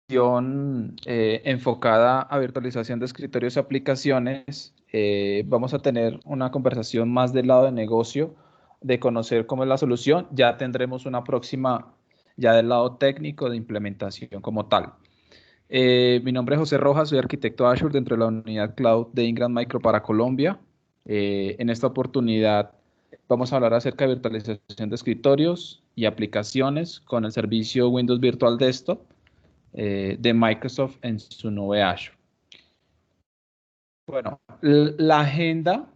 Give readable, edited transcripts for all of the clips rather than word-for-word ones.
enfocada a virtualización de escritorios y aplicaciones. Vamos a tener una conversación más del lado de negocio, de conocer cómo es la solución. Ya tendremos una próxima, ya del lado técnico de implementación como tal. Mi nombre es José Rojas, soy arquitecto Azure dentro de la unidad Cloud de Ingram Micro para Colombia. En esta oportunidad vamos a hablar acerca de virtualización de escritorios y aplicaciones con el servicio Windows Virtual Desktop de Microsoft en su nube Azure. Bueno, la agenda,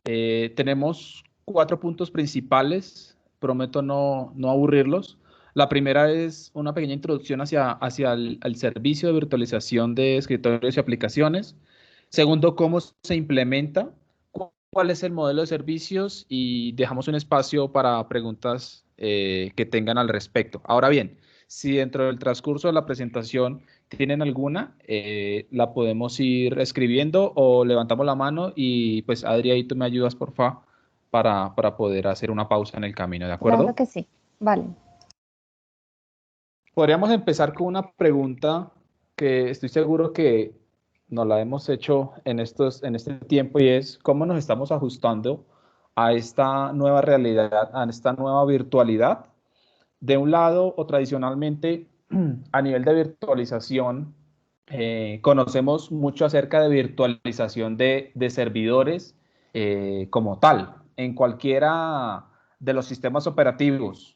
tenemos 4 puntos principales, prometo no aburrirlos. La primera es una pequeña introducción hacia el servicio de virtualización de escritorios y aplicaciones. Segundo, cómo se implementa, cuál es el modelo de servicios y dejamos un espacio para preguntas que tengan al respecto. Ahora bien, si dentro del transcurso de la presentación tienen alguna, la podemos ir escribiendo o levantamos la mano y pues Adri, ahí tú me ayudas, por favor, para poder hacer una pausa en el camino, ¿de Claro acuerdo? que sí. Vale. Podríamos empezar con una pregunta que estoy seguro que nos la hemos hecho en este tiempo y es ¿cómo nos estamos ajustando a esta nueva realidad, a esta nueva virtualidad? De un lado, o tradicionalmente, a nivel de virtualización, conocemos mucho acerca de virtualización de servidores como tal, en cualquiera de los sistemas operativos.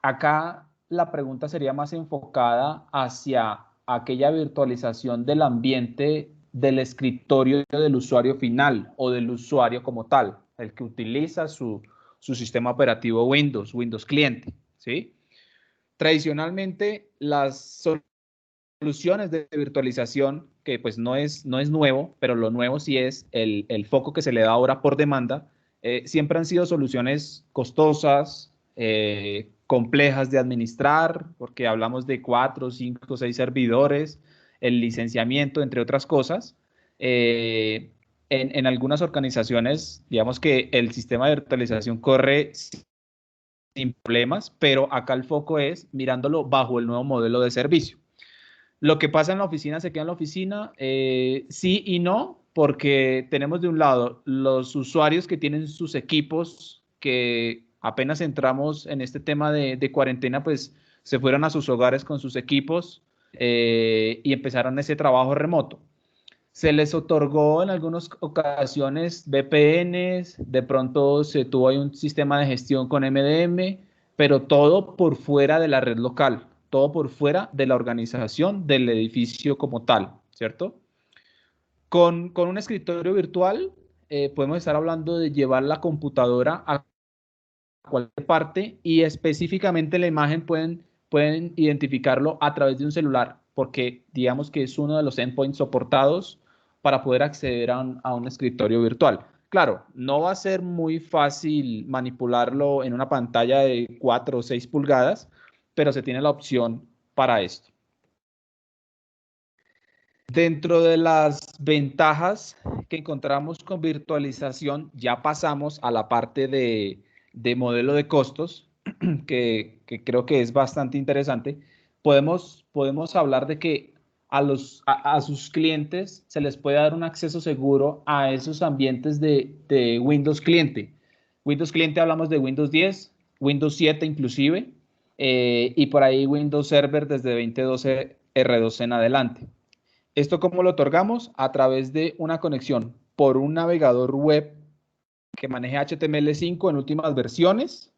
Acá la pregunta sería más enfocada hacia aquella virtualización del ambiente del escritorio del usuario final o del usuario como tal, el que utiliza su sistema operativo Windows cliente, ¿sí? Tradicionalmente, las soluciones de virtualización, que pues no es nuevo, pero lo nuevo sí es el foco que se le da ahora por demanda, siempre han sido soluciones costosas, complejas de administrar, porque hablamos de 4, 5, 6 servidores, el licenciamiento, entre otras cosas. En algunas organizaciones, digamos que el sistema de virtualización corre sin problemas, pero acá el foco es mirándolo bajo el nuevo modelo de servicio. Lo que pasa en la oficina se queda en la oficina, sí y no, porque tenemos de un lado los usuarios que tienen sus equipos, que apenas entramos en este tema de cuarentena, pues se fueron a sus hogares con sus equipos y empezaron ese trabajo remoto. Se les otorgó en algunas ocasiones VPNs, de pronto se tuvo ahí un sistema de gestión con MDM, pero todo por fuera de la red local, todo por fuera de la organización del edificio como tal, ¿cierto? Con un escritorio virtual podemos estar hablando de llevar la computadora a cualquier parte y específicamente la imagen pueden identificarlo a través de un celular, porque digamos que es uno de los endpoints soportados para poder acceder a un escritorio virtual. Claro, no va a ser muy fácil manipularlo en una pantalla de 4 o 6 pulgadas, pero se tiene la opción para esto. Dentro de las ventajas que encontramos con virtualización, ya pasamos a la parte de modelo de costos, que creo que es bastante interesante. Podemos hablar de que a sus clientes se les puede dar un acceso seguro a esos ambientes de Windows cliente. Windows cliente hablamos de Windows 10, Windows 7 inclusive, y por ahí Windows Server desde 2012 R2 en adelante. ¿Esto cómo lo otorgamos? A través de una conexión por un navegador web que maneje HTML5 en últimas versiones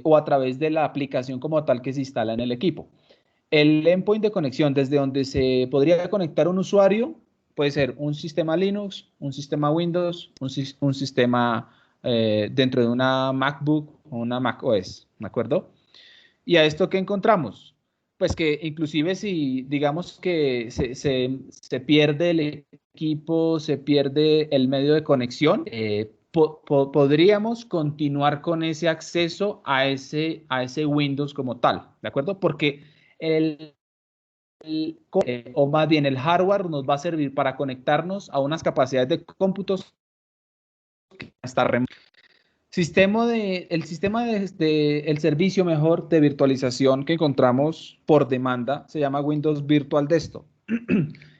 o a través de la aplicación como tal que se instala en el equipo. El endpoint de conexión desde donde se podría conectar un usuario puede ser un sistema Linux, un sistema Windows, un sistema dentro de una MacBook o una Mac OS, ¿de acuerdo? ¿Y a esto qué encontramos? Pues que inclusive si digamos que se pierde el equipo, se pierde el medio de conexión, podríamos continuar con ese acceso a ese Windows como tal, ¿de acuerdo? Porque o más bien el hardware nos va a servir para conectarnos a unas capacidades de cómputos que están remotas. El sistema el servicio mejor de virtualización que encontramos por demanda se llama Windows Virtual Desktop.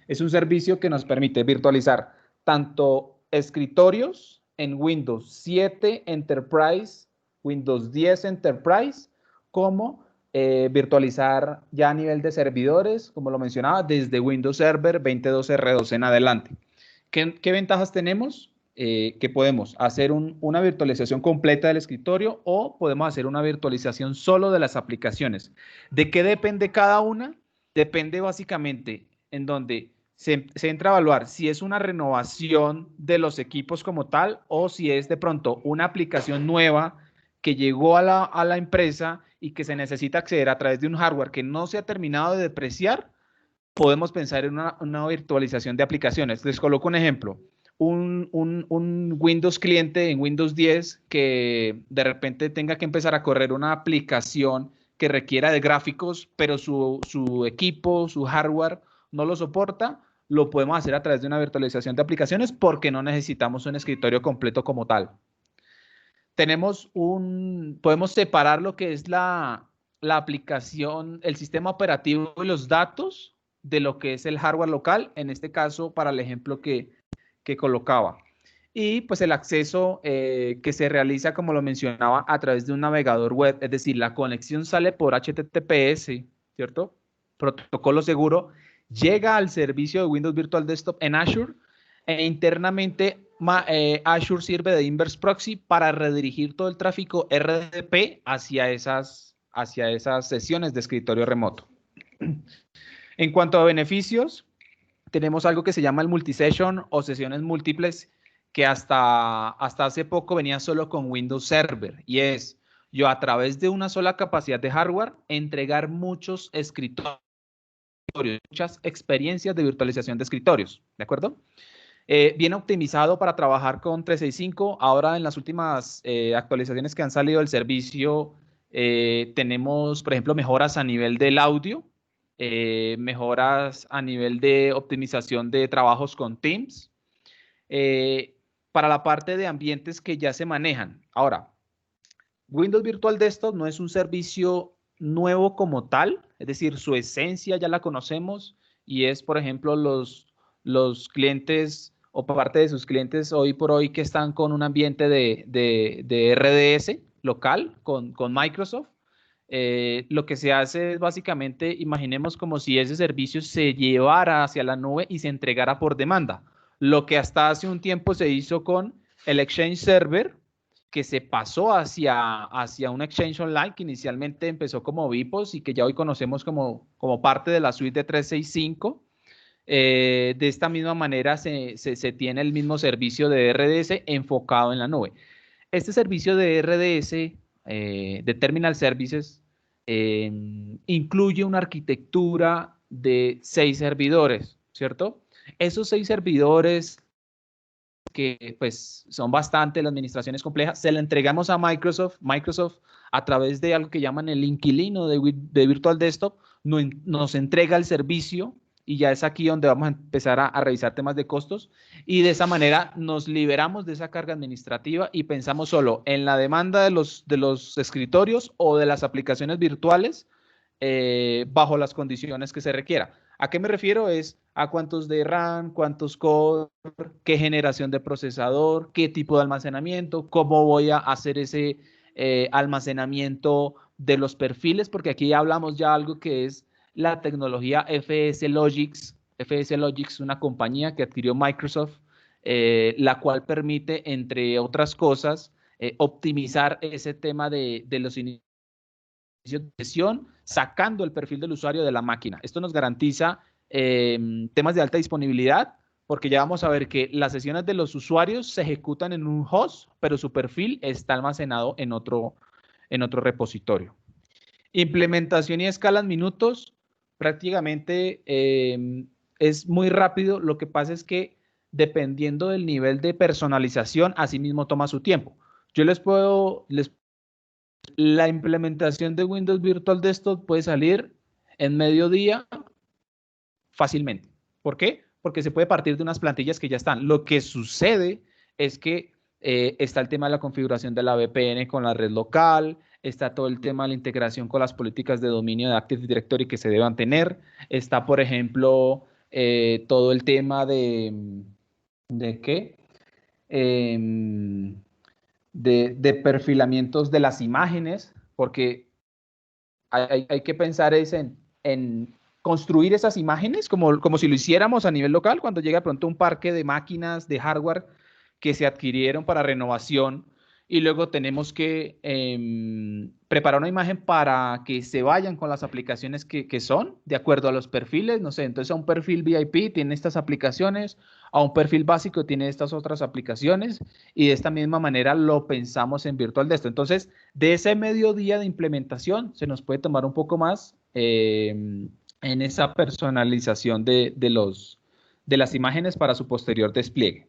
Es un servicio que nos permite virtualizar tanto escritorios en Windows 7 Enterprise, Windows 10 Enterprise, como virtualizar ya a nivel de servidores, como lo mencionaba, desde Windows Server 2012 R2 en adelante. ¿Qué ventajas tenemos? Que podemos hacer una virtualización completa del escritorio o podemos hacer una virtualización solo de las aplicaciones. ¿De qué depende cada una? Depende básicamente en donde se entra a evaluar si es una renovación de los equipos como tal o si es de pronto una aplicación nueva que llegó a la empresa y que se necesita acceder a través de un hardware que no se ha terminado de depreciar. Podemos pensar en una virtualización de aplicaciones. Les coloco un ejemplo. Un Windows cliente en Windows 10 que de repente tenga que empezar a correr una aplicación que requiera de gráficos, pero su equipo, su hardware no lo soporta, lo podemos hacer a través de una virtualización de aplicaciones porque no necesitamos un escritorio completo como tal. Podemos separar lo que es la aplicación, el sistema operativo y los datos de lo que es el hardware local, en este caso para el ejemplo que colocaba. Y pues el acceso que se realiza, como lo mencionaba, a través de un navegador web, es decir, la conexión sale por HTTPS, ¿cierto? Protocolo seguro, llega al servicio de Windows Virtual Desktop en Azure e internamente Azure sirve de inverse proxy para redirigir todo el tráfico RDP hacia esas sesiones de escritorio remoto. En cuanto a beneficios, tenemos algo que se llama el multisession o sesiones múltiples, que hasta hace poco venía solo con Windows Server, y es yo a través de una sola capacidad de hardware entregar muchos escritorios, muchas experiencias de virtualización de escritorios, ¿de acuerdo? Viene optimizado para trabajar con 365. Ahora en las últimas actualizaciones que han salido del servicio, tenemos, por ejemplo, mejoras a nivel del audio, mejoras a nivel de optimización de trabajos con Teams, para la parte de ambientes que ya se manejan. Ahora, Windows Virtual Desktop no es un servicio nuevo como tal, es decir, su esencia ya la conocemos y es, por ejemplo, los clientes o parte de sus clientes hoy por hoy que están con un ambiente de RDS local con Microsoft. Lo que se hace es básicamente, imaginemos como si ese servicio se llevara hacia la nube y se entregara por demanda. Lo que hasta hace un tiempo se hizo con el Exchange Server, que se pasó hacia un Exchange Online que inicialmente empezó como VPOS y que ya hoy conocemos como parte de la suite de 365. De esta misma manera se tiene el mismo servicio de RDS enfocado en la nube. Este servicio de RDS, de Terminal Services, incluye una arquitectura de 6 servidores, ¿cierto? Esos 6 servidores, que pues son bastante, la administración es compleja, se la entregamos a Microsoft. Microsoft, a través de algo que llaman el inquilino de Virtual Desktop, nos entrega el servicio y ya es aquí donde vamos a empezar a revisar temas de costos y de esa manera nos liberamos de esa carga administrativa y pensamos solo en la demanda de los escritorios o de las aplicaciones virtuales bajo las condiciones que se requiera. ¿A qué me refiero? Es a cuántos de RAM, cuántos core, qué generación de procesador, qué tipo de almacenamiento, cómo voy a hacer ese almacenamiento de los perfiles, porque aquí hablamos ya algo que es la tecnología FS Logics. FS Logics es una compañía que adquirió Microsoft, la cual permite, entre otras cosas, optimizar ese tema de los inicios de sesión, sacando el perfil del usuario de la máquina. Esto nos garantiza temas de alta disponibilidad, porque ya vamos a ver que las sesiones de los usuarios se ejecutan en un host, pero su perfil está almacenado en otro repositorio. Implementación y escala en minutos, prácticamente es muy rápido. Lo que pasa es que dependiendo del nivel de personalización, así mismo toma su tiempo. Yo la implementación de Windows Virtual Desktop puede salir en mediodía fácilmente. ¿Por qué? Porque se puede partir de unas plantillas que ya están. Lo que sucede es que está el tema de la configuración de la VPN con la red local, está todo el tema de la integración con las políticas de dominio de Active Directory que se deban tener, está, por ejemplo, todo el tema ¿de qué? Em, de perfilamientos de las imágenes, porque hay que pensar es en construir esas imágenes como si lo hiciéramos a nivel local, cuando llega de pronto un parque de máquinas, de hardware que se adquirieron para renovación y luego tenemos que preparar una imagen para que se vayan con las aplicaciones que son, de acuerdo a los perfiles, no sé, entonces a un perfil VIP tiene estas aplicaciones, a un perfil básico tiene estas otras aplicaciones y de esta misma manera lo pensamos en Virtual Desktop. Entonces, de ese mediodía de implementación se nos puede tomar un poco más en esa personalización de las imágenes para su posterior despliegue.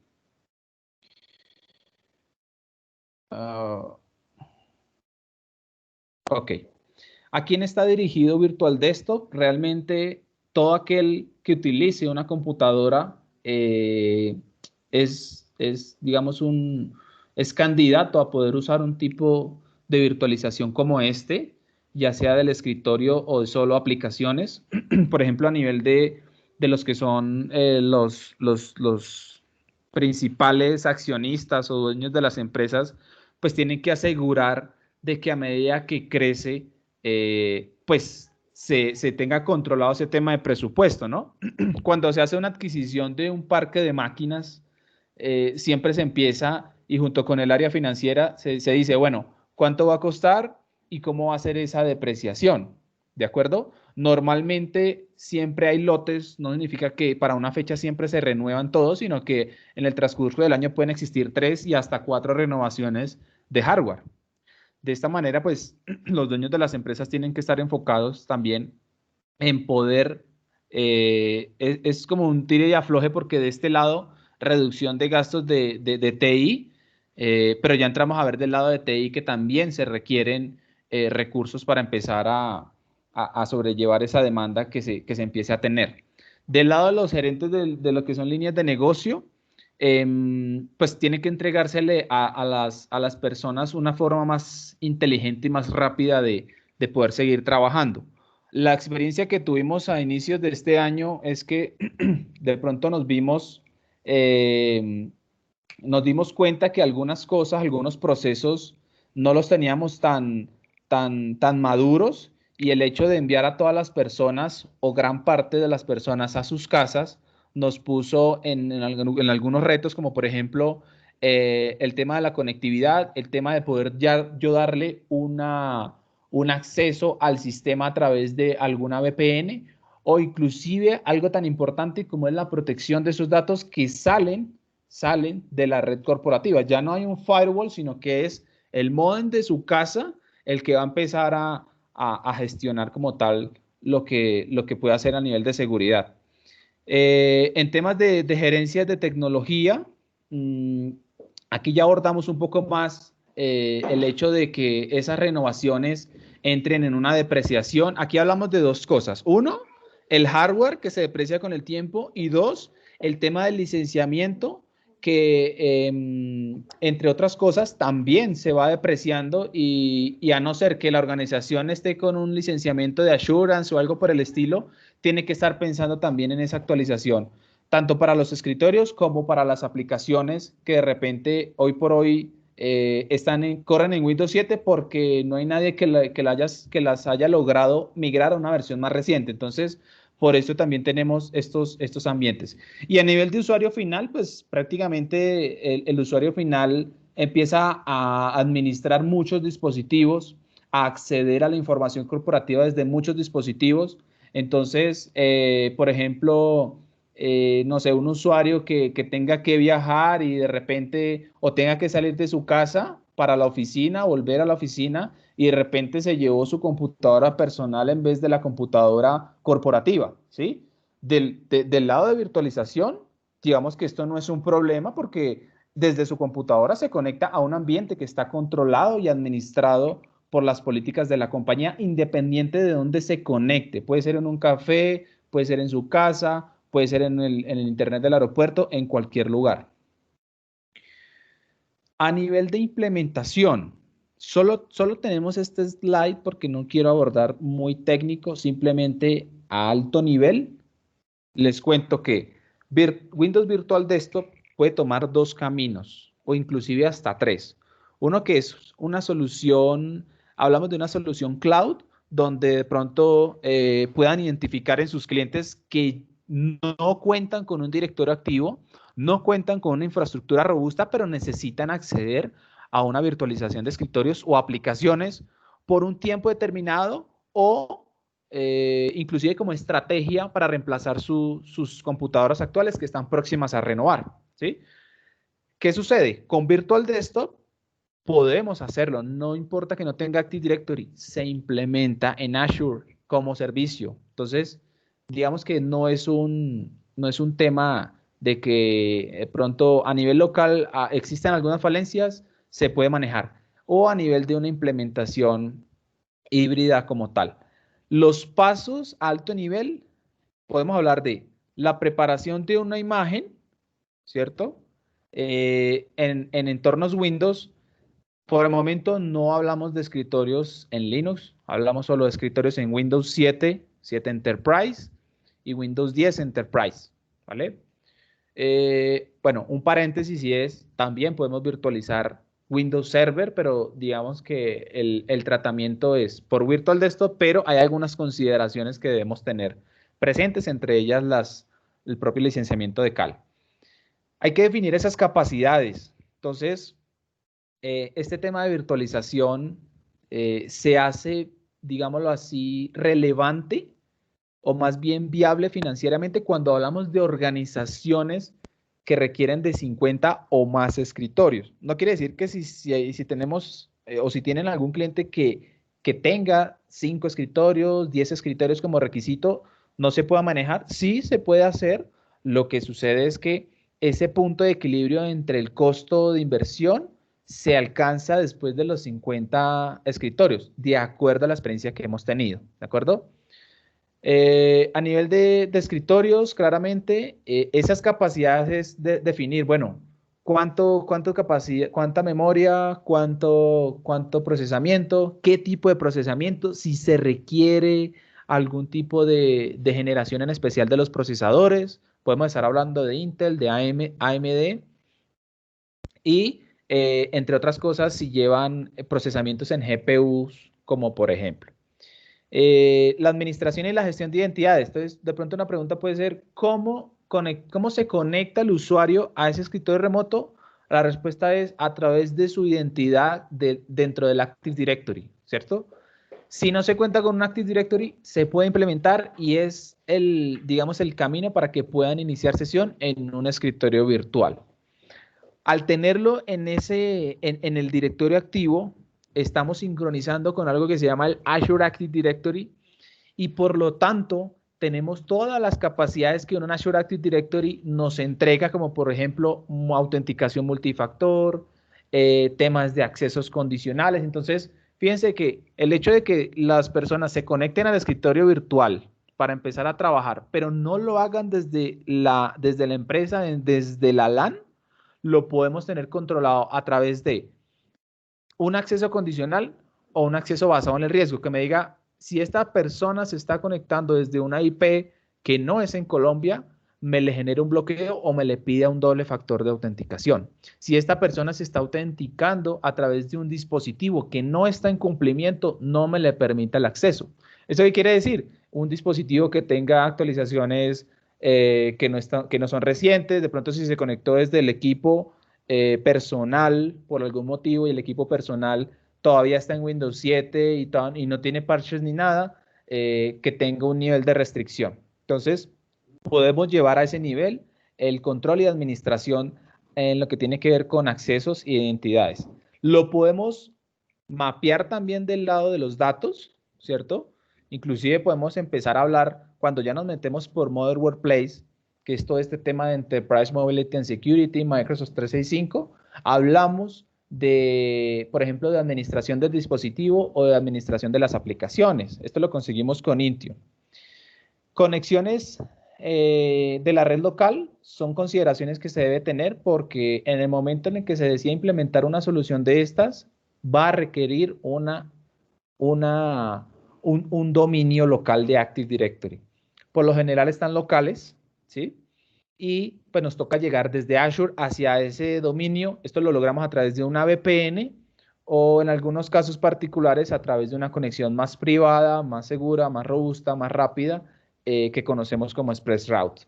Ok. ¿A quién está dirigido Virtual Desktop? Realmente todo aquel que utilice una computadora digamos, es candidato a poder usar un tipo de virtualización como este, ya sea del escritorio o de solo aplicaciones. Por ejemplo, a nivel de los que son los principales accionistas o dueños de las empresas, pues tienen que asegurar de que a medida que crece, pues se tenga controlado ese tema de presupuesto, ¿no? Cuando se hace una adquisición de un parque de máquinas, siempre se empieza y junto con el área financiera se dice, bueno, ¿cuánto va a costar y cómo va a ser esa depreciación? ¿De acuerdo? Normalmente siempre hay lotes, no significa que para una fecha siempre se renuevan todos, sino que en el transcurso del año pueden existir 3 y hasta 4 renovaciones de hardware. De esta manera, pues los dueños de las empresas tienen que estar enfocados también en poder, es como un tire y afloje porque de este lado, reducción de gastos de TI, pero ya entramos a ver del lado de TI que también se requieren recursos para empezar a sobrellevar esa demanda que se empiece a tener. Del lado de los gerentes de lo que son líneas de negocio, pues tiene que entregársele a las personas una forma más inteligente y más rápida de poder seguir trabajando. La experiencia que tuvimos a inicios de este año es que de pronto nos dimos cuenta que algunas cosas, algunos procesos no los teníamos tan maduros y el hecho de enviar a todas las personas o gran parte de las personas a sus casas nos puso en algunos retos, como por ejemplo el tema de la conectividad, el tema de poder ya yo darle un acceso al sistema a través de alguna VPN o inclusive algo tan importante como es la protección de esos datos que salen de la red corporativa. Ya no hay un firewall, sino que es el módem de su casa el que va a empezar a gestionar como tal lo que puede hacer a nivel de seguridad. En temas de gerencias de tecnología, aquí ya abordamos un poco más el hecho de que esas renovaciones entren en una depreciación. Aquí hablamos de dos cosas. Uno, el hardware que se deprecia con el tiempo y dos, el tema del licenciamiento que, entre otras cosas, también se va depreciando y a no ser que la organización esté con un licenciamiento de assurance o algo por el estilo, tiene que estar pensando también en esa actualización, tanto para los escritorios como para las aplicaciones que de repente hoy por hoy corren en Windows 7 porque no hay nadie que las haya logrado migrar a una versión más reciente. Entonces, por eso también tenemos estos ambientes. Y a nivel de usuario final, pues prácticamente el usuario final empieza a administrar muchos dispositivos, a acceder a la información corporativa desde muchos dispositivos. Entonces, por ejemplo, no sé, un usuario que tenga que viajar y de repente o tenga que salir de su casa para la oficina, volver a la oficina y de repente se llevó su computadora personal en vez de la computadora corporativa, ¿sí? Del lado de virtualización, digamos que esto no es un problema porque desde su computadora se conecta a un ambiente que está controlado y administrado por las políticas de la compañía, independiente de dónde se conecte. Puede ser en un café, puede ser en su casa, puede ser en el internet del aeropuerto, en cualquier lugar. A nivel de implementación, solo tenemos este slide porque no quiero abordar muy técnico, simplemente a alto nivel. Les cuento que Windows Virtual Desktop puede tomar dos caminos o inclusive hasta tres. Uno que es una solución, hablamos de una solución cloud, donde de pronto puedan identificar en sus clientes que no cuentan con un directorio activo, no cuentan con una infraestructura robusta, pero necesitan acceder a una virtualización de escritorios o aplicaciones por un tiempo determinado o inclusive como estrategia para reemplazar sus computadoras actuales que están próximas a renovar, ¿sí? ¿Qué sucede? Con Virtual Desktop podemos hacerlo, no importa que no tenga Active Directory, se implementa en Azure como servicio. Entonces, digamos que no es un tema de que de pronto a nivel local existen algunas falencias, se puede manejar, o a nivel de una implementación híbrida como tal. Los pasos a alto nivel, podemos hablar de la preparación de una imagen, ¿cierto? En entornos Windows, por el momento no hablamos de escritorios en Linux, hablamos solo de escritorios en Windows 7, 7 Enterprise y Windows 10 Enterprise, ¿vale? Bueno, un paréntesis y es, también podemos virtualizar Windows Server, pero digamos que el tratamiento es por Virtual Desktop, pero hay algunas consideraciones que debemos tener presentes, entre ellas el propio licenciamiento de CAL. Hay que definir esas capacidades. Entonces, este tema de virtualización se hace, digámoslo así, relevante o más bien viable financieramente cuando hablamos de organizaciones que requieren de 50 o más escritorios. No quiere decir que si tenemos o si tienen algún cliente que tenga 5 escritorios, 10 escritorios como requisito, no se pueda manejar. Sí se puede hacer. Lo que sucede es que ese punto de equilibrio entre el costo de inversión se alcanza después de los 50 escritorios, de acuerdo a la experiencia que hemos tenido. ¿De acuerdo? A nivel de escritorios, claramente, esas capacidades es definir, bueno, cuánta capacidad, cuánta memoria, cuánto procesamiento, qué tipo de procesamiento, si se requiere algún tipo de generación en especial de los procesadores. Podemos estar hablando de Intel, de AMD y, entre otras cosas, si llevan procesamientos en GPUs, como por ejemplo. La administración y la gestión de identidades. Entonces, de pronto una pregunta puede ser, ¿cómo se conecta el usuario a ese escritorio remoto? La respuesta es a través de su identidad dentro del Active Directory, ¿cierto? Si no se cuenta con un Active Directory, se puede implementar y es digamos, el camino para que puedan iniciar sesión en un escritorio virtual. Al tenerlo en el directorio activo, estamos sincronizando con algo que se llama el Azure Active Directory y por lo tanto tenemos todas las capacidades que un Azure Active Directory nos entrega, como por ejemplo autenticación multifactor, temas de accesos condicionales. Entonces, fíjense que el hecho de que las personas se conecten al escritorio virtual para empezar a trabajar, pero no lo hagan desde la empresa, desde la LAN, lo podemos tener controlado a través de un acceso condicional o un acceso basado en el riesgo, que me diga si esta persona se está conectando desde una IP que no es en Colombia, me le genera un bloqueo o me le pida un doble factor de autenticación. Si esta persona se está autenticando a través de un dispositivo que no está en cumplimiento, no me le permita el acceso. ¿Eso qué quiere decir? Un dispositivo que tenga actualizaciones que no son recientes, de pronto si se conectó desde el equipo personal por algún motivo y el equipo personal todavía está en Windows 7 y no tiene parches ni nada, que tenga un nivel de restricción. Entonces, podemos llevar a ese nivel el control y administración en lo que tiene que ver con accesos e identidades. Lo podemos mapear también del lado de los datos, ¿cierto? Inclusive podemos empezar a hablar, cuando ya nos metemos por Modern Workplace, que es todo este tema de Enterprise Mobility and Security, Microsoft 365, hablamos de, por ejemplo, de administración del dispositivo o de administración de las aplicaciones. Esto lo conseguimos con Intune. Conexiones de la red local son consideraciones que se debe tener porque en el momento en el que se decida implementar una solución de estas, va a requerir un dominio local de Active Directory. Por lo general están locales, ¿sí? Y pues nos toca llegar desde Azure hacia ese dominio. Esto lo logramos a través de una VPN o en algunos casos particulares a través de una conexión más privada, más segura, más robusta, más rápida, que conocemos como ExpressRoute.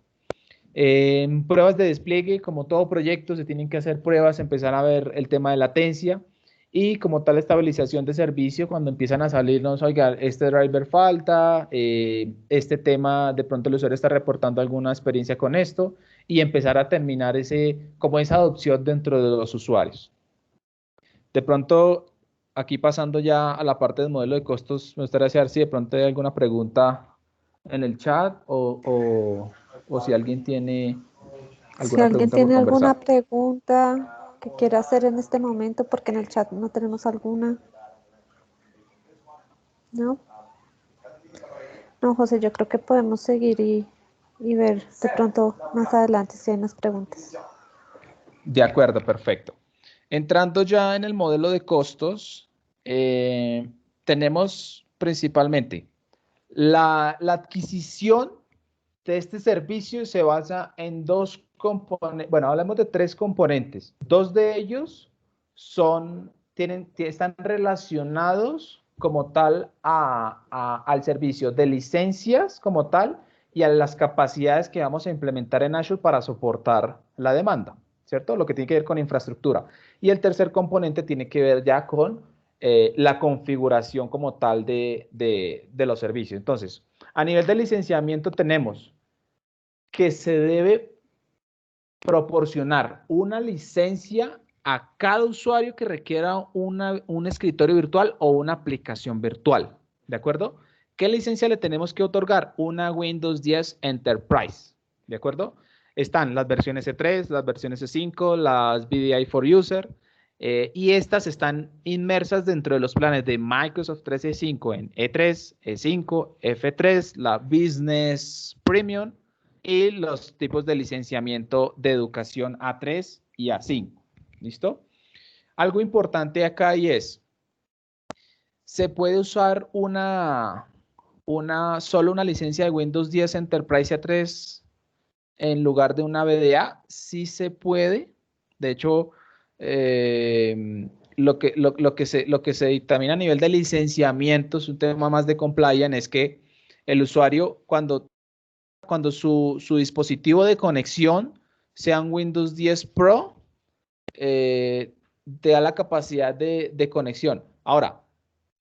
En pruebas de despliegue, como todo proyecto, se tienen que hacer pruebas, empezar a ver el tema de latencia y como tal estabilización de servicio cuando empiezan a salirnos, oiga, este driver falta, este tema, de pronto el usuario está reportando alguna experiencia con esto y empezar a terminar como esa adopción dentro de los usuarios. De pronto, aquí pasando ya a la parte del modelo de costos, me gustaría saber si de pronto hay alguna pregunta en el chat o si alguien tiene Si alguna alguien pregunta por tiene conversar. alguna pregunta que quiera hacer en este momento, porque en el chat no tenemos alguna, ¿no? No, José, yo creo que podemos seguir y ver de pronto más adelante si hay más preguntas. De acuerdo, perfecto. Entrando ya en el modelo de costos, tenemos principalmente la adquisición de este servicio se basa en dos componentes, bueno, hablamos de tres componentes. Dos de ellos están relacionados como tal al servicio de licencias como tal y a las capacidades que vamos a implementar en Azure para soportar la demanda, ¿cierto? Lo que tiene que ver con infraestructura. Y el tercer componente tiene que ver ya con la configuración como tal de los servicios. Entonces, a nivel de licenciamiento tenemos que se debe proporcionar una licencia a cada usuario que requiera un escritorio virtual o una aplicación virtual. ¿De acuerdo? ¿Qué licencia le tenemos que otorgar? Una Windows 10 Enterprise. ¿De acuerdo? Están las versiones E3, las versiones E5, las VDI for User, y estas están inmersas dentro de los planes de Microsoft 365 en E3, E5, F3, la Business Premium y los tipos de licenciamiento de educación A3 y A5. ¿Listo? Algo importante acá y es, ¿se puede usar solo una licencia de Windows 10 Enterprise A3 en lugar de una VDA? Sí se puede. De hecho, lo que se dictamina a nivel de licenciamiento, es un tema más de compliance, es que el usuario cuando su dispositivo de conexión sea un Windows 10 Pro, te da la capacidad de conexión. Ahora,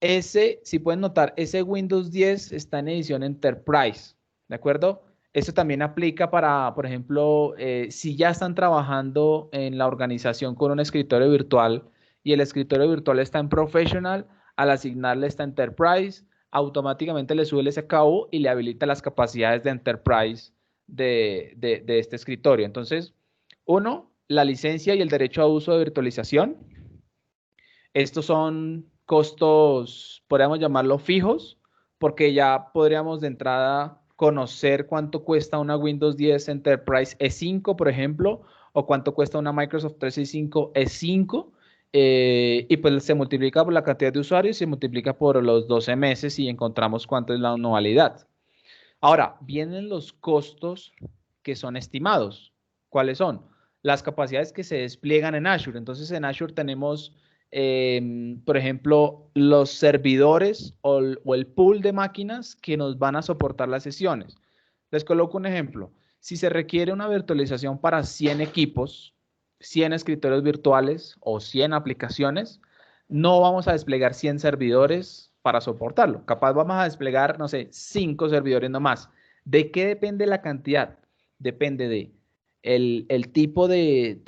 si pueden notar, ese Windows 10 está en edición Enterprise, ¿de acuerdo? Eso también aplica para, por ejemplo, si ya están trabajando en la organización con un escritorio virtual y el escritorio virtual está en Professional, al asignarle esta Enterprise, automáticamente le sube el SKU y le habilita las capacidades de Enterprise de este escritorio. Entonces, uno, la licencia y el derecho a uso de virtualización. Estos son costos, podríamos llamarlo fijos, porque ya podríamos de entrada conocer cuánto cuesta una Windows 10 Enterprise E5, por ejemplo, o cuánto cuesta una Microsoft 365 E5, y pues se multiplica por la cantidad de usuarios y se multiplica por los 12 meses y encontramos cuánto es la anualidad. Ahora, vienen los costos que son estimados. ¿Cuáles son? Las capacidades que se despliegan en Azure. Entonces, en Azure tenemos, por ejemplo, los servidores o el pool de máquinas que nos van a soportar las sesiones. Les coloco un ejemplo. Si se requiere una virtualización para 100 equipos, 100 escritorios virtuales o 100 aplicaciones, no vamos a desplegar 100 servidores para soportarlo. Capaz vamos a desplegar, no sé, 5 servidores nomás. ¿De qué depende la cantidad? Depende de el tipo de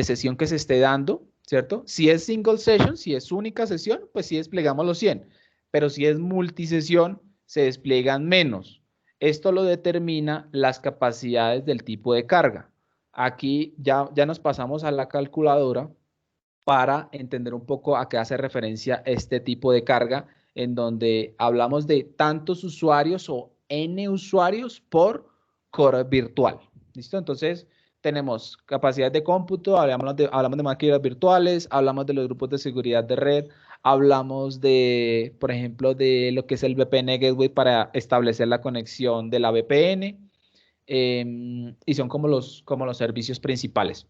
sesión que se esté dando, ¿cierto? Si es single session, si es única sesión, pues sí desplegamos los 100. Pero si es multisesión, se despliegan menos. Esto lo determina las capacidades del tipo de carga. Aquí ya nos pasamos a la calculadora para entender un poco a qué hace referencia este tipo de carga, en donde hablamos de tantos usuarios o n usuarios por core virtual. ¿Listo? Entonces, tenemos capacidad de cómputo, hablamos de máquinas virtuales, hablamos de los grupos de seguridad de red, hablamos de, por ejemplo, de lo que es el VPN Gateway para establecer la conexión de la VPN, y son como los servicios principales.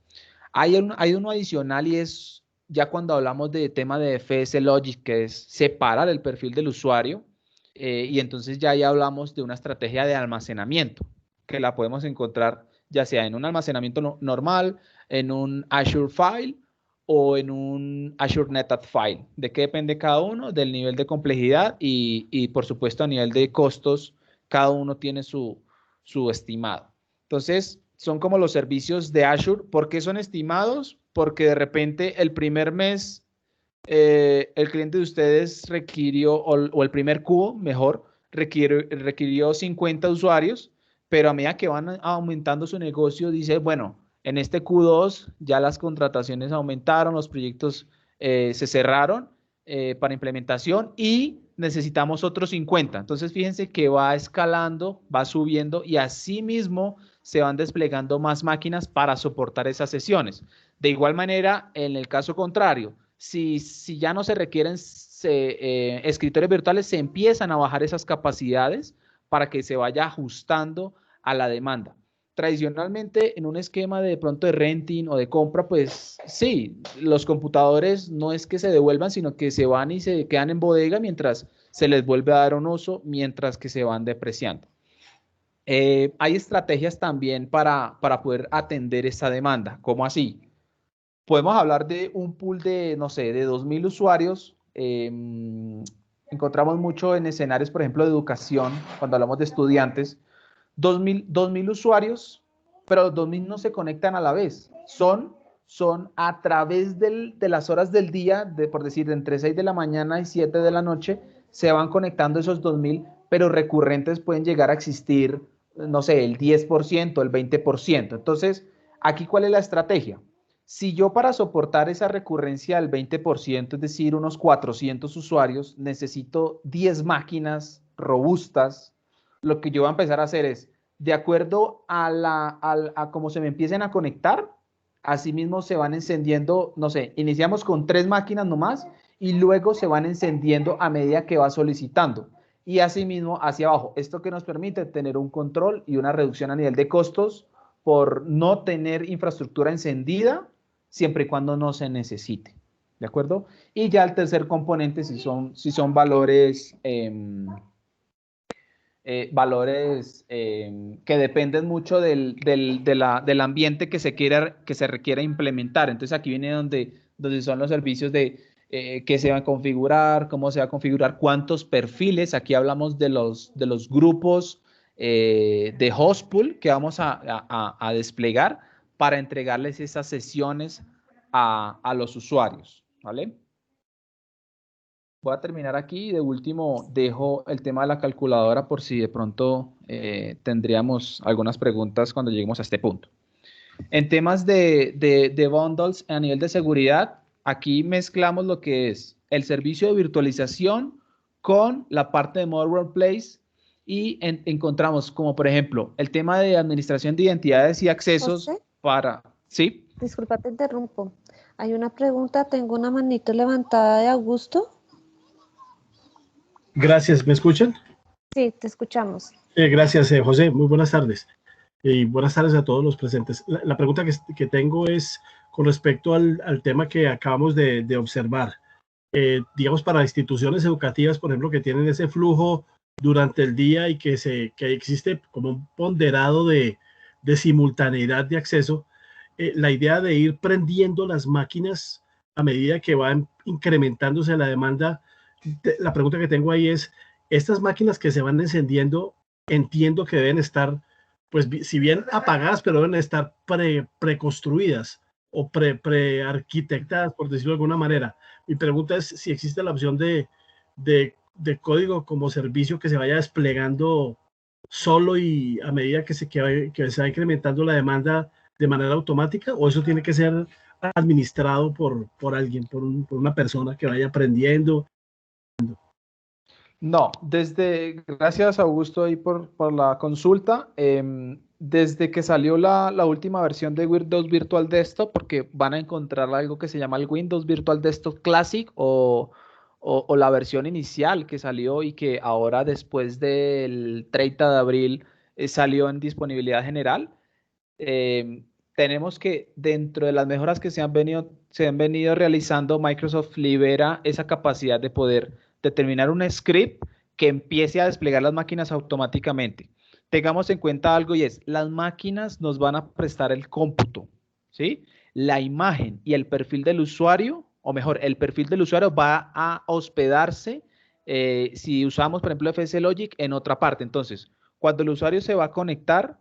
Hay uno adicional y es ya cuando hablamos de tema de FS Logic, que es separar el perfil del usuario, y entonces ya ahí hablamos de una estrategia de almacenamiento, que la podemos encontrar ya sea en un almacenamiento normal, en un Azure File o en un Azure NetApp File. ¿De qué depende cada uno? Del nivel de complejidad y por supuesto a nivel de costos, cada uno tiene su estimado. Entonces, son como los servicios de Azure. ¿Por qué son estimados? Porque de repente el primer mes el cliente de ustedes requirió, o el primer cubo, mejor, requirió 50 usuarios, pero a medida que van aumentando su negocio, dice, bueno, en este Q2 ya las contrataciones aumentaron, los proyectos se cerraron para implementación y necesitamos otros 50. Entonces, fíjense que va escalando, va subiendo y así mismo se van desplegando más máquinas para soportar esas sesiones. De igual manera, en el caso contrario, si ya no se requieren escritorios virtuales, se empiezan a bajar esas capacidades para que se vaya ajustando a la demanda. Tradicionalmente, en un esquema de pronto de renting o de compra, pues sí, los computadores no es que se devuelvan, sino que se van y se quedan en bodega mientras se les vuelve a dar un uso, mientras que se van depreciando. Hay estrategias también para poder atender esa demanda. ¿Cómo así? Podemos hablar de un pool de, no sé, de 2.000 usuarios. Encontramos mucho en escenarios, por ejemplo, de educación, cuando hablamos de estudiantes. 2.000 usuarios, pero los 2.000 no se conectan a la vez. Son a través de las horas del día, por decir, de entre 6 de la mañana y 7 de la noche, se van conectando esos 2.000, pero recurrentes pueden llegar a existir, no sé, el 10%, el 20%. Entonces, aquí, ¿cuál es la estrategia? Si yo para soportar esa recurrencia del 20%, es decir, unos 400 usuarios, necesito 10 máquinas robustas, lo que yo voy a empezar a hacer es, de acuerdo a cómo se me empiecen a conectar, así mismo se van encendiendo, no sé, iniciamos con 3 máquinas nomás y luego se van encendiendo a medida que va solicitando. Y así mismo hacia abajo. Esto que nos permite tener un control y una reducción a nivel de costos por no tener infraestructura encendida siempre y cuando no se necesite. ¿De acuerdo? Y ya el tercer componente, si son valores, que dependen mucho del ambiente que se requiera implementar. Entonces aquí viene donde son los servicios de qué se va a configurar, cómo se va a configurar, cuántos perfiles. Aquí hablamos de los grupos de host pool que vamos a desplegar para entregarles esas sesiones a los usuarios, ¿vale? Voy a terminar aquí. De último, dejo el tema de la calculadora por si de pronto tendríamos algunas preguntas cuando lleguemos a este punto. En temas de bundles a nivel de seguridad, aquí mezclamos lo que es el servicio de virtualización con la parte de Modern Workplace y encontramos como, por ejemplo, el tema de administración de identidades y accesos José, para... ¿Sí? disculpa, te interrumpo. Hay una pregunta, tengo una manito levantada de Augusto. Gracias, ¿me escuchan? Sí, te escuchamos. Gracias, José. Muy buenas tardes. Y buenas tardes a todos los presentes. La pregunta que tengo es con respecto al tema que acabamos de observar. Digamos, para instituciones educativas, por ejemplo, que tienen ese flujo durante el día y que existe como un ponderado de simultaneidad de acceso, la idea de ir prendiendo las máquinas a medida que van incrementándose la demanda. La pregunta que tengo ahí es, estas máquinas que se van encendiendo, entiendo que deben estar, pues si bien apagadas, pero deben estar preconstruidas o pre-arquitectadas, por decirlo de alguna manera. Mi pregunta es si existe la opción de código como servicio que se vaya desplegando solo y a medida que se va incrementando la demanda de manera automática, o eso tiene que ser administrado por alguien, por una persona que vaya aprendiendo. No, gracias Augusto ahí por la consulta. desde que salió la última versión de Windows Virtual Desktop, porque van a encontrar algo que se llama el Windows Virtual Desktop Classic o la versión inicial que salió y que ahora después del 30 de abril salió en disponibilidad general. Tenemos que dentro de las mejoras que se han venido realizando, Microsoft libera esa capacidad de poder determinar un script que empiece a desplegar las máquinas automáticamente. Tengamos en cuenta algo y es, las máquinas nos van a prestar el cómputo, ¿sí? La imagen y el perfil del usuario, o mejor, el perfil del usuario va a hospedarse si usamos, por ejemplo, FS Logic en otra parte. Entonces, cuando el usuario se va a conectar,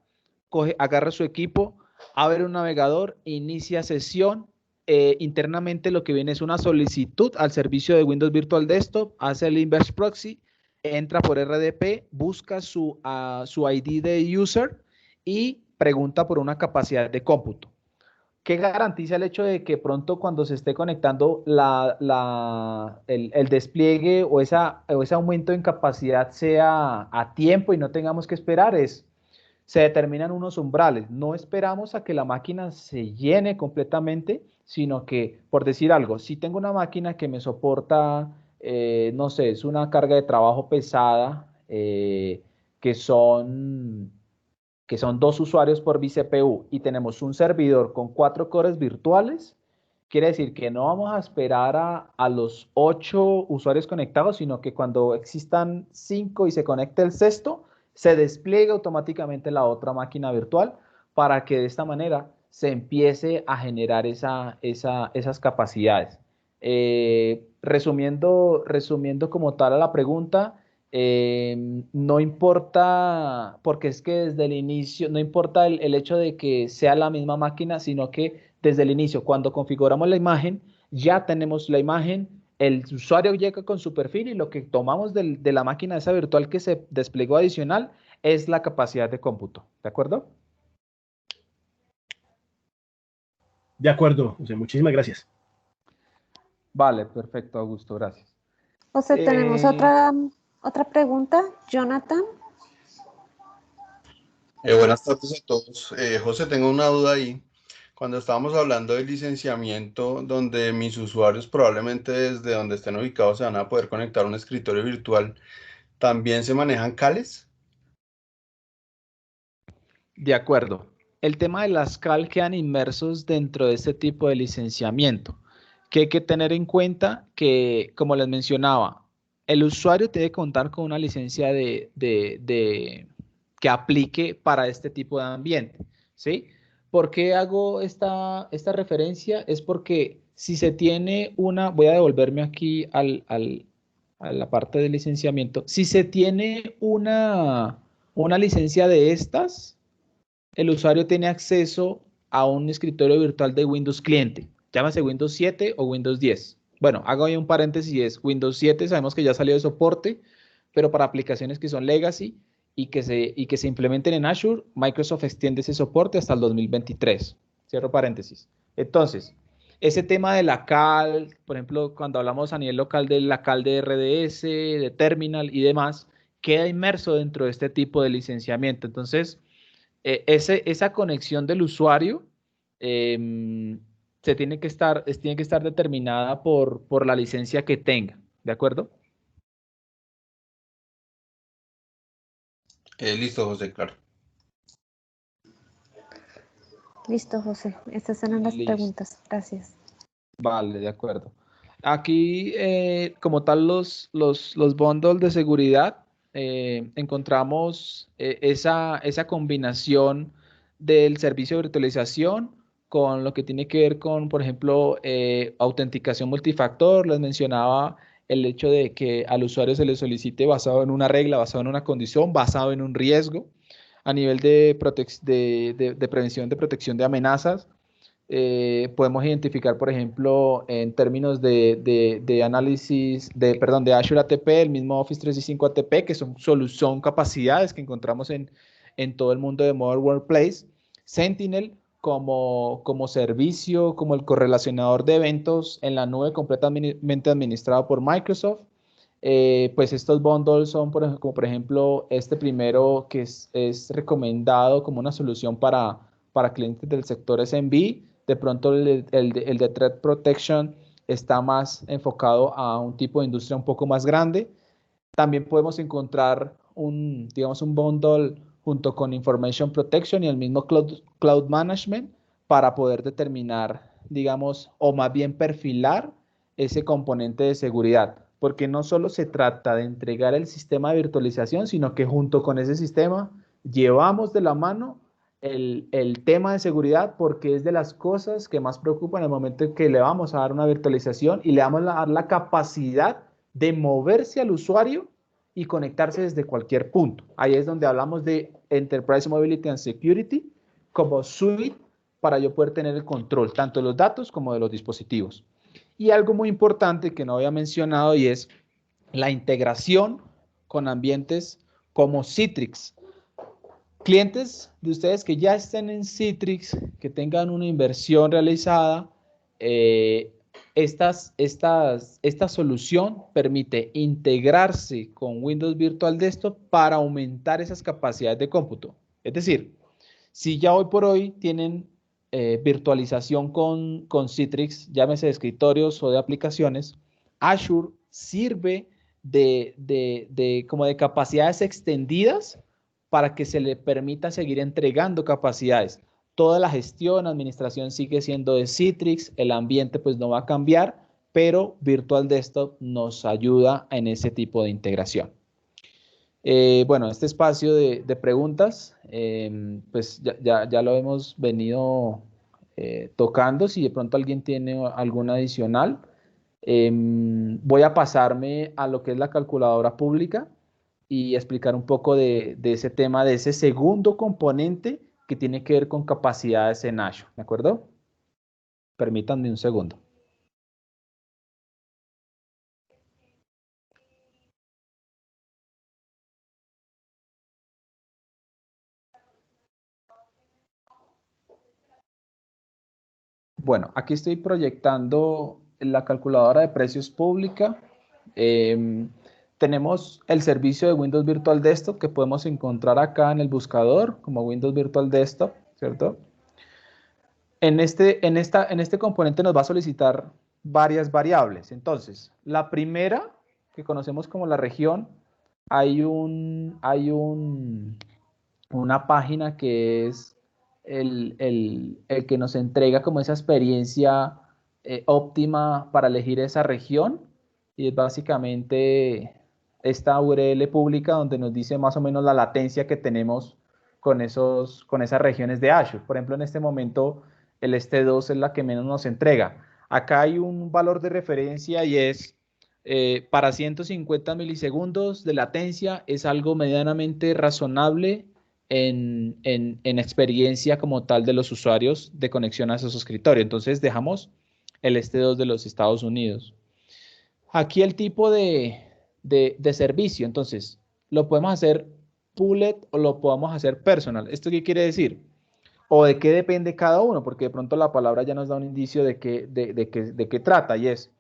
agarra su equipo, abre un navegador, inicia sesión. Internamente lo que viene es una solicitud al servicio de Windows Virtual Desktop, hace el inverse proxy, entra por RDP, busca su ID de user y pregunta por una capacidad de cómputo. ¿Qué garantiza el hecho de que pronto cuando se esté conectando el despliegue o ese aumento en capacidad sea a tiempo y no tengamos que esperar? Se determinan unos umbrales. No esperamos a que la máquina se llene completamente, sino que, por decir algo, si tengo una máquina que me soporta, no sé, es una carga de trabajo pesada, que son, que son 2 usuarios por vCPU y tenemos un servidor con 4 cores virtuales, quiere decir que no vamos a esperar a los 8 usuarios conectados, sino que cuando existan 5 y se conecte el sexto, se despliega automáticamente la otra máquina virtual para que de esta manera se empiece a generar esas capacidades. Resumiendo como tal a la pregunta, no importa, porque es que desde el inicio, no importa el hecho de que sea la misma máquina, sino que desde el inicio, cuando configuramos la imagen, ya tenemos la imagen, el usuario llega con su perfil y lo que tomamos de la máquina esa virtual que se desplegó adicional es la capacidad de cómputo. ¿De acuerdo? De acuerdo, José, muchísimas gracias. Vale, perfecto, Augusto, gracias. José, tenemos otra pregunta. Jonathan. Buenas tardes a todos. José, tengo una duda ahí. Cuando estábamos hablando del licenciamiento, donde mis usuarios probablemente desde donde estén ubicados se van a poder conectar a un escritorio virtual, ¿también se manejan CALs? De acuerdo. El tema de las CAL quedan inmersos dentro de este tipo de licenciamiento. Que hay que tener en cuenta que, como les mencionaba, el usuario tiene que contar con una licencia que aplique para este tipo de ambiente, ¿sí? ¿Por qué hago esta referencia? Es porque si se tiene voy a devolverme aquí a la parte de licenciamiento, si se tiene una licencia de estas, el usuario tiene acceso a un escritorio virtual de Windows cliente, llámase Windows 7 o Windows 10. Bueno, hago ahí un paréntesis, es Windows 7, sabemos que ya salió de soporte, pero para aplicaciones que son legacy y que se implementen en Azure, Microsoft extiende ese soporte hasta el 2023. Cierro paréntesis. Entonces, ese tema de la CAL, por ejemplo, cuando hablamos a nivel local de la CAL de RDS, de Terminal y demás, queda inmerso dentro de este tipo de licenciamiento. Entonces, esa conexión del usuario tiene que estar determinada por la licencia que tenga, ¿de acuerdo? Listo, José, claro. Listo, José. Estas eran las preguntas. Gracias. Vale, de acuerdo. Aquí, como tal, los bundles de seguridad, encontramos esa combinación del servicio de virtualización con lo que tiene que ver con, por ejemplo, autenticación multifactor. Les mencionaba el hecho de que al usuario se le solicite basado en una regla, basado en una condición, basado en un riesgo. A nivel de prevención de protección de amenazas, podemos identificar, por ejemplo, en términos de análisis, de Azure ATP, el mismo Office 365 ATP, que son capacidades que encontramos en todo el mundo de Modern Workplace. Sentinel como servicio, como el correlacionador de eventos en la nube completamente administrado por Microsoft. Pues estos bundles son, como por ejemplo, este primero que es recomendado como una solución para clientes del sector SMB. De pronto el de Threat Protection está más enfocado a un tipo de industria un poco más grande. También podemos encontrar digamos, un bundle junto con Information Protection y el mismo Cloud Management para poder determinar, digamos, o más bien perfilar ese componente de seguridad. Porque no solo se trata de entregar el sistema de virtualización, sino que junto con ese sistema llevamos de la mano el tema de seguridad, porque es de las cosas que más preocupan en el momento en que le vamos a dar una virtualización y le vamos a dar la capacidad de moverse al usuario y conectarse desde cualquier punto. Ahí es donde hablamos de Enterprise Mobility and Security como suite para yo poder tener el control tanto de los datos como de los dispositivos. Y algo muy importante que no había mencionado y es la integración con ambientes como Citrix. Clientes de ustedes que ya estén en Citrix, que tengan una inversión realizada, esta solución permite integrarse con Windows Virtual Desktop para aumentar esas capacidades de cómputo. Es decir, si ya hoy por hoy tienen virtualización con Citrix, llámese de escritorios o de aplicaciones, Azure sirve como de capacidades extendidas para que se le permita seguir entregando capacidades. Toda la gestión, administración sigue siendo de Citrix, el ambiente pues no va a cambiar, pero Virtual Desktop nos ayuda en ese tipo de integración. Bueno, este espacio de preguntas, pues ya lo hemos venido tocando. Si de pronto alguien tiene alguna adicional, voy a pasarme a lo que es la calculadora pública y explicar un poco de ese tema, de ese segundo componente que tiene que ver con capacidades en Azure, ¿de acuerdo? Permítanme un segundo. Bueno, aquí estoy proyectando la calculadora de precios pública. Tenemos el servicio de Windows Virtual Desktop que podemos encontrar acá en el buscador como Windows Virtual Desktop, ¿cierto? En este componente nos va a solicitar varias variables. Entonces, la primera, que conocemos como la región, hay una página que es el que nos entrega como esa experiencia óptima para elegir esa región, y es básicamente esta URL pública donde nos dice más o menos la latencia que tenemos con esas regiones de Azure. Por ejemplo, en este momento el ST2 es la que menos nos entrega. Acá hay un valor de referencia y es para 150 milisegundos de latencia, es algo medianamente razonable en experiencia como tal de los usuarios de conexión a esos escritorios. Entonces dejamos el ST2 de los Estados Unidos. Aquí el tipo de servicio, entonces, lo podemos hacer Pullet o lo podemos hacer personal. ¿Esto qué quiere decir? ¿O de qué depende cada uno? Porque de pronto la palabra ya nos da un indicio de qué trata, y es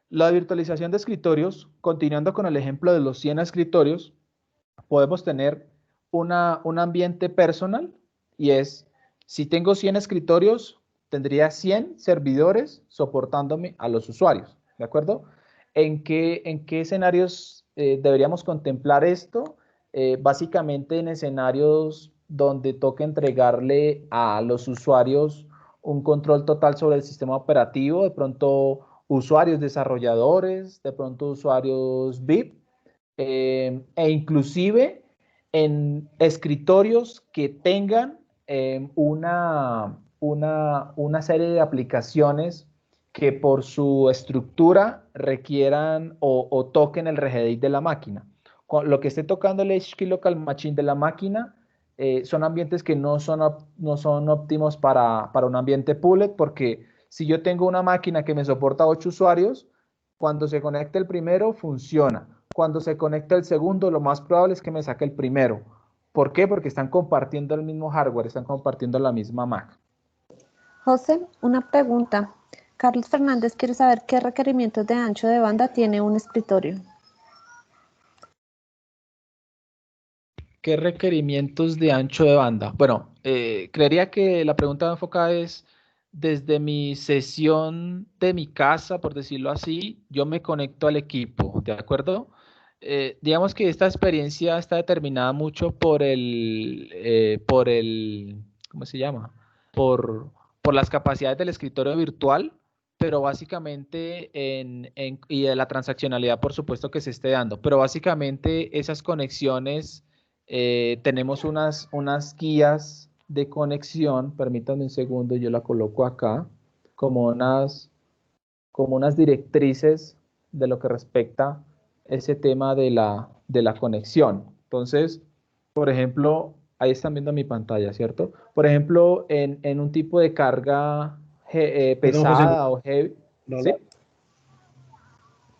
la virtualización de escritorios. Continuando con el ejemplo de los 100 escritorios, podemos tener un ambiente personal, y es, si tengo 100 escritorios, tendría 100 servidores soportándome a los usuarios, ¿de acuerdo? ¿En qué escenarios deberíamos contemplar esto? Básicamente en escenarios donde toque entregarle a los usuarios un control total sobre el sistema operativo, de pronto usuarios desarrolladores, de pronto usuarios VIP, e inclusive en escritorios que tengan una serie de aplicaciones que por su estructura requieran o toquen el regedit de la máquina. Lo que esté tocando el HKey Local Machine de la máquina son ambientes que no son óptimos para un ambiente Pullet, porque si yo tengo una máquina que me soporta 8 usuarios, cuando se conecte el primero funciona. Cuando se conecta el segundo, lo más probable es que me saque el primero. ¿Por qué? Porque están compartiendo el mismo hardware, están compartiendo la misma Mac. José, una pregunta. Carlos Fernández quiere saber qué requerimientos de ancho de banda tiene un escritorio. ¿Qué requerimientos de ancho de banda? Bueno, creería que la pregunta enfocada es, desde mi sesión de mi casa, por decirlo así, yo me conecto al equipo, ¿de acuerdo? Digamos que esta experiencia está determinada mucho ¿cómo se llama? Por las capacidades del escritorio virtual, pero básicamente y de la transaccionalidad, por supuesto, que se esté dando. Pero básicamente esas conexiones, tenemos unas guías de conexión. Permítanme un segundo, yo la coloco acá, como unas directrices de lo que respecta ese tema de la conexión. Entonces, por ejemplo, ahí están viendo mi pantalla, ¿cierto? Por ejemplo, en un tipo de carga Perdón, José, pesada o heavy, no ¿sí?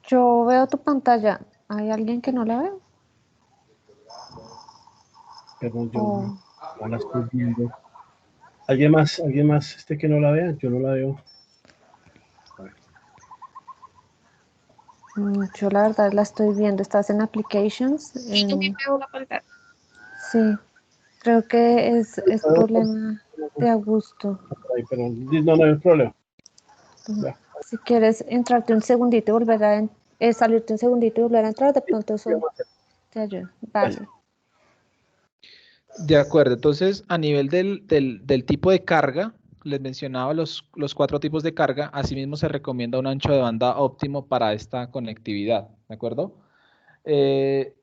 Yo veo tu pantalla. ¿Hay alguien que no la ve? perdón, yo O no la estoy viendo. ¿Alguien más que no la vea? Yo no la veo. A ver. yo la verdad la estoy viendo. ¿Estás en Applications? Sí, yo me veo la pantalla. Sí, creo que es problema de Augusto. Ahí, perdón. No, no hay problema. Ya. Si quieres entrarte un segundito y volver salirte un segundito y volver a entrar, de pronto eso te ayuda. Vale. De acuerdo, entonces a nivel del tipo de carga, les mencionaba los 4 tipos de carga. Asimismo se recomienda un ancho de banda óptimo para esta conectividad, ¿de acuerdo? De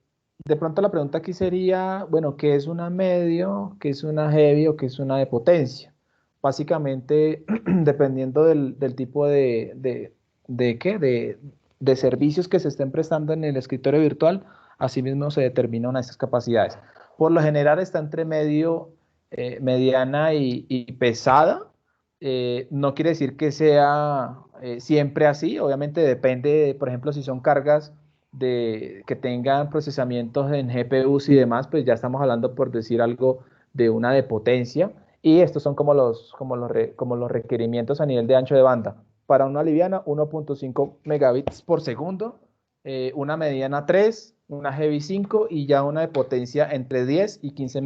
pronto la pregunta aquí sería, bueno, ¿qué es una medio, qué es una heavy o qué es una de potencia? Básicamente, dependiendo del tipo de servicios que se estén prestando en el escritorio virtual, asimismo se determinan estas capacidades. Por lo general está entre medio, mediana y pesada. No quiere decir que sea siempre así, obviamente depende, por ejemplo, si son cargas que tengan procesamientos en GPUs y demás, pues ya estamos hablando, por decir algo, de una de potencia. Y estos son como los requerimientos a nivel de ancho de banda. Para una liviana, 1.5 megabits por segundo, una mediana 3, una heavy 5 y ya una de potencia entre 10 y 15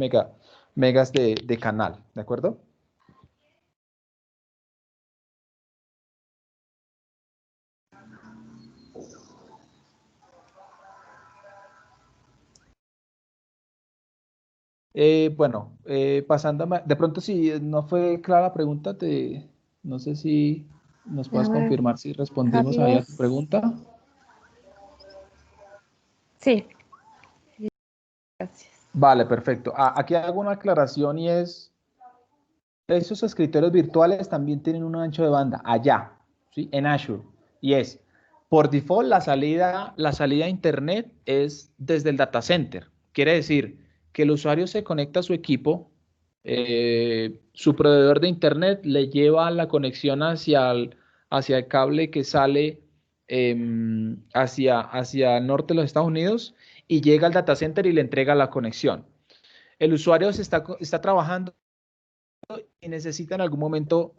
megas de canal, ¿de acuerdo? Bueno, pasando de pronto, si no fue clara la pregunta, no sé si nos puedes Déjame ver, confirmar si respondimos ahí a Carlos. tu pregunta. Sí, gracias. Vale, perfecto. Aquí hago una aclaración y es, esos escritorios virtuales también tienen un ancho de banda allá, ¿sí? En Azure. Y es, por default, la salida a Internet es desde el data center. Quiere decir que el usuario se conecta a su equipo, su proveedor de Internet le lleva la conexión hacia el cable que sale hacia el norte de los Estados Unidos y llega al data center y le entrega la conexión. El usuario está trabajando y necesita en algún momento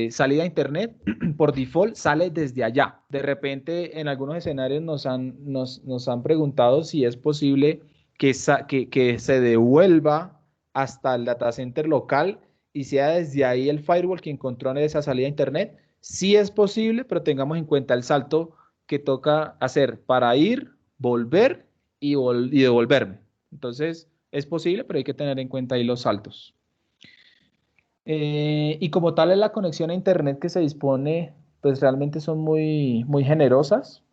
salida a internet, por default sale desde allá. De repente, en algunos escenarios nos han preguntado si es posible que se devuelva hasta el data center local y sea desde ahí el firewall quien controle esa salida a internet. Sí es posible, pero tengamos en cuenta el salto que toca hacer para ir, volver y devolverme. Entonces, es posible, pero hay que tener en cuenta ahí los saltos. Y como tal, en la conexión a internet que se dispone, pues realmente son muy, muy generosas.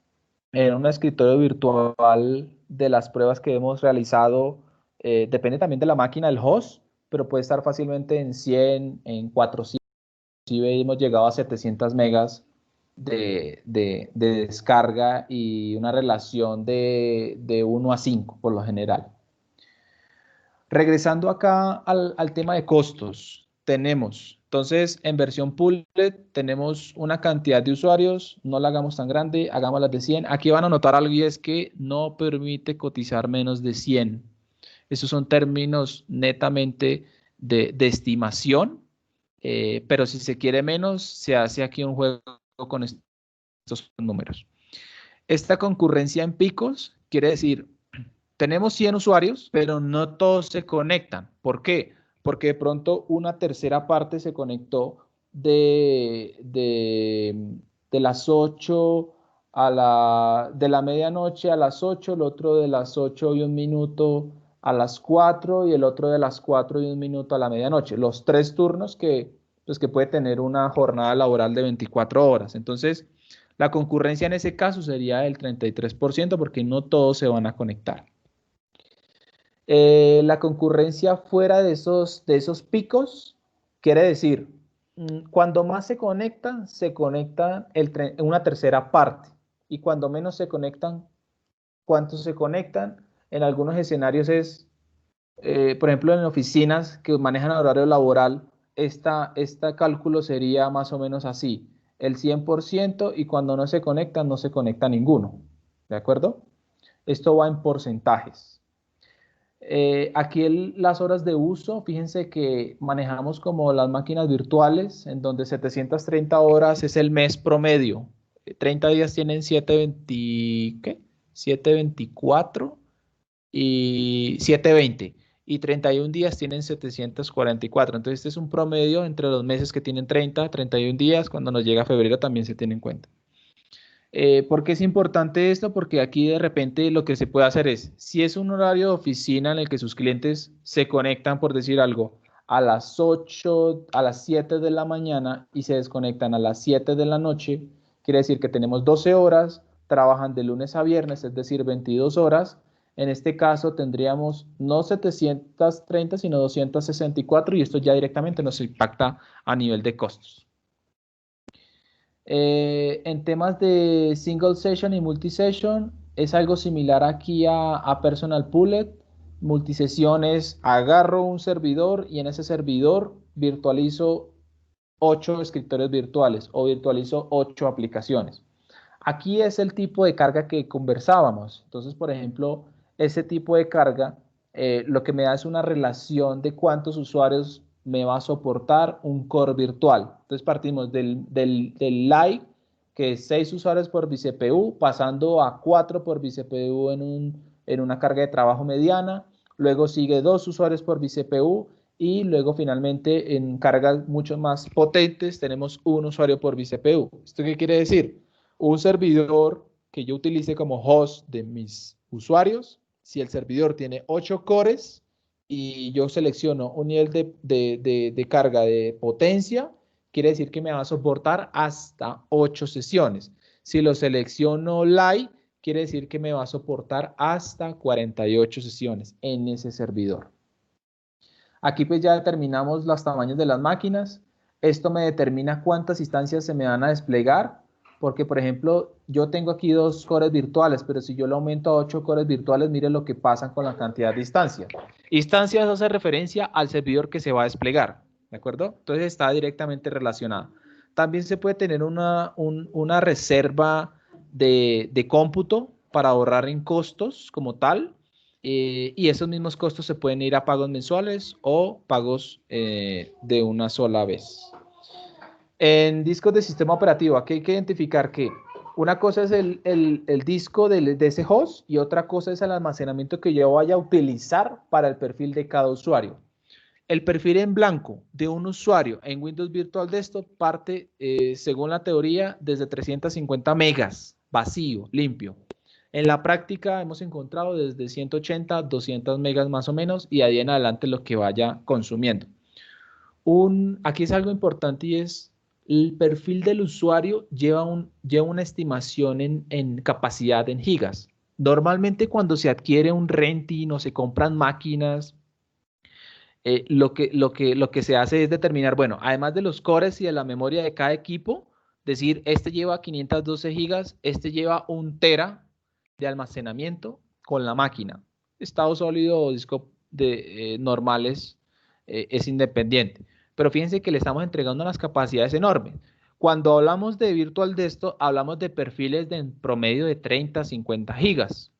En un escritorio virtual de las pruebas que hemos realizado, depende también de la máquina, el host, pero puede estar fácilmente en 100, en 400, inclusive hemos llegado a 700 megas de descarga y una relación de 1 a 5 por lo general. Regresando acá al tema de costos, entonces, en versión Pullet tenemos una cantidad de usuarios, no la hagamos tan grande, hagámosla de 100. Aquí van a notar algo y es que no permite cotizar menos de 100. Esos son términos netamente de estimación, pero si se quiere menos, se hace aquí un juego con estos números. Esta concurrencia en picos quiere decir tenemos 100 usuarios, pero no todos se conectan. ¿Por qué? Porque de pronto una tercera parte se conectó de las 8 de la medianoche a las 8, el otro de las 8:01 a las 4 y el otro de las 4:01 a la medianoche. Los 3 turnos pues, que puede tener una jornada laboral de 24 horas. Entonces, la concurrencia en ese caso sería del 33% porque no todos se van a conectar. La concurrencia fuera de esos picos quiere decir, cuando más se conectan una tercera parte. Y cuando menos se conectan, ¿cuántos se conectan? En algunos escenarios es, por ejemplo, en oficinas que manejan horario laboral, este cálculo sería más o menos así, el 100% y cuando no se conecta ninguno. ¿De acuerdo? Esto va en porcentajes. Aquí las horas de uso, fíjense que manejamos como las máquinas virtuales, en donde 730 horas es el mes promedio. 30 días tienen 724 y 720. Y 31 días tienen 744. Entonces, este es un promedio entre los meses que tienen 30, 31 días. Cuando nos llega febrero también se tiene en cuenta. ¿Por qué es importante esto? Porque aquí de repente lo que se puede hacer es, si es un horario de oficina en el que sus clientes se conectan, por decir algo, a las 8, a las 7 de la mañana y se desconectan a las 7 de la noche, quiere decir que tenemos 12 horas, trabajan de lunes a viernes, es decir, 22 horas. En este caso tendríamos no 730, sino 264 y esto ya directamente nos impacta a nivel de costos. En temas de single session y multisession, es algo similar aquí a Personal Pullet. Multisesión es agarro un servidor y en ese servidor virtualizo 8 escritorios virtuales o virtualizo 8 aplicaciones. Aquí es el tipo de carga que conversábamos. Entonces, por ejemplo, ese tipo de carga lo que me da es una relación de cuántos usuarios me va a soportar un core virtual. Entonces partimos del live, que es 6 usuarios por vCPU, pasando a 4 por vCPU en una carga de trabajo mediana. Luego sigue 2 usuarios por vCPU y luego finalmente en cargas mucho más potentes tenemos 1 usuario por vCPU. ¿Esto qué quiere decir? Un servidor que yo utilice como host de mis usuarios, si el servidor tiene 8 cores y yo selecciono un nivel de carga de potencia, quiere decir que me va a soportar hasta 8 sesiones. Si lo selecciono live, quiere decir que me va a soportar hasta 48 sesiones en ese servidor. Aquí pues ya determinamos los tamaños de las máquinas. Esto me determina cuántas instancias se me van a desplegar, porque por ejemplo, yo tengo aquí 2 cores virtuales, pero si yo lo aumento a 8 cores virtuales, mire lo que pasa con la cantidad de instancias. Instancias hace referencia al servidor que se va a desplegar, ¿de acuerdo? Entonces está directamente relacionado. También se puede tener una reserva de cómputo para ahorrar en costos como tal. Y esos mismos costos se pueden ir a pagos mensuales o pagos de una sola vez. En discos de sistema operativo, aquí hay que identificar que una cosa es el disco de ese host y otra cosa es el almacenamiento que yo vaya a utilizar para el perfil de cada usuario. El perfil en blanco de un usuario en Windows Virtual Desktop parte, según la teoría, desde 350 megas, vacío, limpio. En la práctica hemos encontrado desde 180, 200 megas más o menos y ahí en adelante lo que vaya consumiendo. Aquí es algo importante y es el perfil del usuario lleva una estimación en capacidad en gigas. Normalmente cuando se adquiere un renting o se compran máquinas, lo que se hace es determinar, bueno, además de los cores y de la memoria de cada equipo, decir, este lleva 512 gigas, este lleva 1 tera de almacenamiento con la máquina. Estado sólido o disco normales es independiente. Pero fíjense que le estamos entregando unas capacidades enormes. Cuando hablamos de Virtual Desktop, hablamos de perfiles de en promedio de 30, 50 gigas.